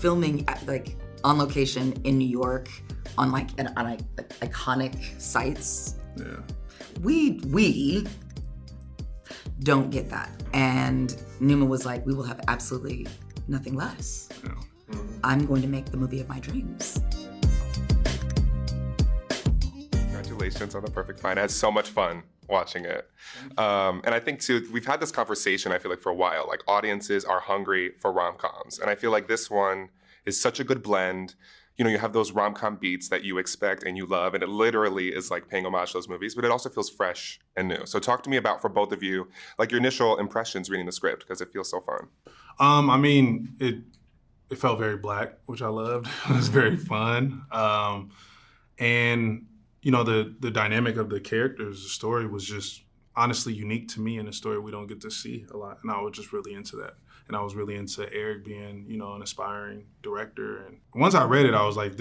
filming on location in New York on iconic sites. Yeah. We don't get that. And Numa was like, we will have absolutely nothing less. Yeah. I'm going to make the movie of my dreams. Congratulations on The Perfect Fine. I had so much fun watching it. And I think too, we've had this conversation, I feel like, for a while. Like, audiences are hungry for rom-coms. And I feel like this one is such a good blend. You know, you have those rom-com beats that you expect and you love, and it literally is like paying homage to those movies, but it also feels fresh and new. So talk to me about, for both of you, like your initial impressions reading the script, because it feels so fun. I mean, it felt very Black, which I loved. It was very fun. And, you know, the dynamic of the characters, the story was just honestly unique to me, in a story we don't get to see a lot. And I was just really into that. And I was really into Eric being, you know, an aspiring director. And once I read it, I was like,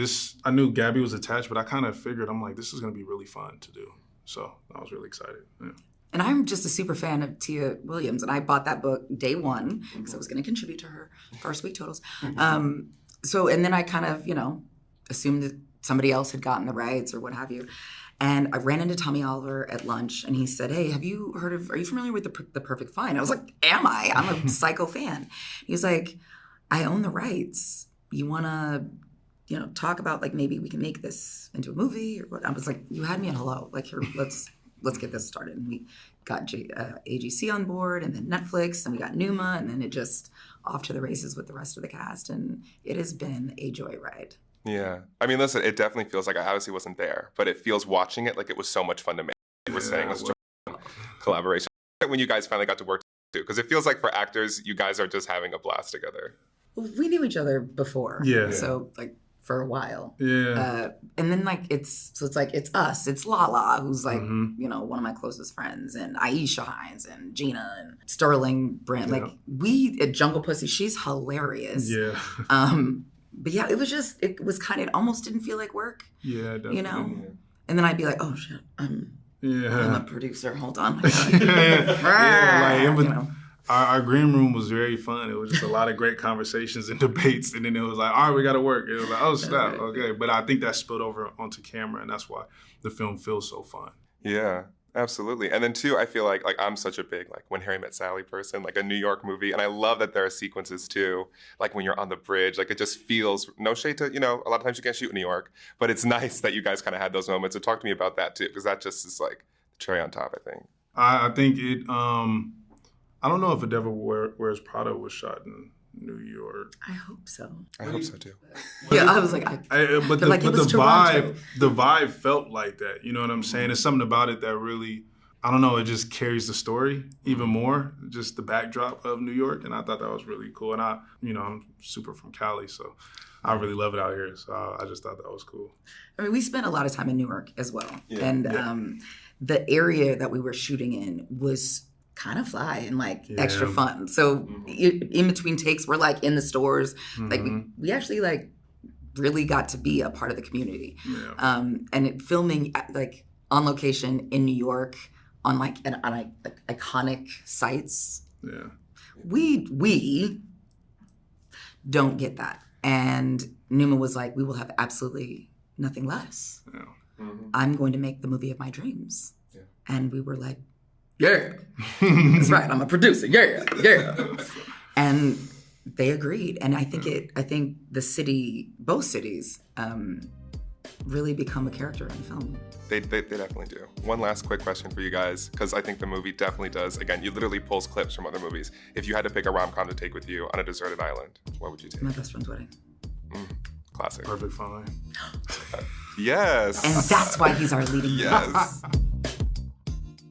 I knew Gabby was attached, but I kind of figured, I'm like, this is going to be really fun to do. So I was really excited. Yeah. And I'm just a super fan of Tia Williams, and I bought that book day one because I was going to contribute to her first week totals. And then I kind of, you know, assumed that somebody else had gotten the rights or what have you. And I ran into Tommy Oliver at lunch, and he said, hey, are you familiar with The Perfect Fine? I was like, am I? I'm a psycho fan. He was like, I own the rights. You want to, you know, talk about, like, maybe we can make this into a movie or what? I was like, you had me at hello. Like, here, let's get this started. And we got AGC on board, and then Netflix, and we got Numa, and then it just off to the races with the rest of the cast. And it has been a joyride. Yeah. I mean, listen, it definitely feels like, I obviously wasn't there, but it feels, watching it, like it was so much fun to make. You were saying it was such a collaboration. When you guys finally got to work too, because it feels like for actors, you guys are just having a blast together. Well, we knew each other before. Yeah. So, like, for a while. Yeah. And then, like, it's us. It's Lala, who's, like, you know, one of my closest friends, and Aisha Hines, and Gina, and Sterling Brand. Yeah. Like, we at Jungle Pussy, she's hilarious. Yeah. But yeah, it was kind of, it almost didn't feel like work. Yeah, definitely. You know? And then I'd be like, oh shit, I'm a producer, hold on. Our green room was very fun. It was just a lot of great conversations and debates, and then it was like, all right, we got to work. It was like, oh snap, okay. But I think that spilled over onto camera, and that's why the film feels so fun. Yeah, absolutely. And then too, I feel like I'm such a big, like, When Harry Met Sally person, like a New York movie. And I love that there are sequences too, like when you're on the bridge, like it just feels, no shade to, you know, a lot of times you can't shoot in New York, but it's nice that you guys kind of had those moments. So talk to me about that too, because that just is like the cherry on top, I think. I think it, I don't know if A Devil Wears Prada was shot in New York. I hope so. I hope so too. Yeah, I was like, but the vibe felt like that. You know what I'm saying? There's something about it that really, I don't know, it just carries the story even more. Just the backdrop of New York, and I thought that was really cool. And I'm super from Cali, so I really love it out here. So I just thought that was cool. I mean, we spent a lot of time in Newark as well, and the area that we were shooting in was kind of fly and like extra fun. So in between takes, we're like in the stores. Like we actually like really got to be a part of the community. Yeah. And filming like on location in New York on iconic sites. Yeah. We don't get that. And Numa was like, we will have absolutely nothing less. Yeah. I'm going to make the movie of my dreams. Yeah. And we were like, yeah, that's right. I'm a producer. Yeah. And they agreed. And I think the city, both cities, really become a character in film. They definitely do. One last quick question for you guys, because I think the movie definitely does. Again, you literally pulls clips from other movies. If you had to pick a rom-com to take with you on a deserted island, what would you take? My Best Friend's Wedding. Classic. Perfect Fine. Yes. And that's why he's our leading. Yes.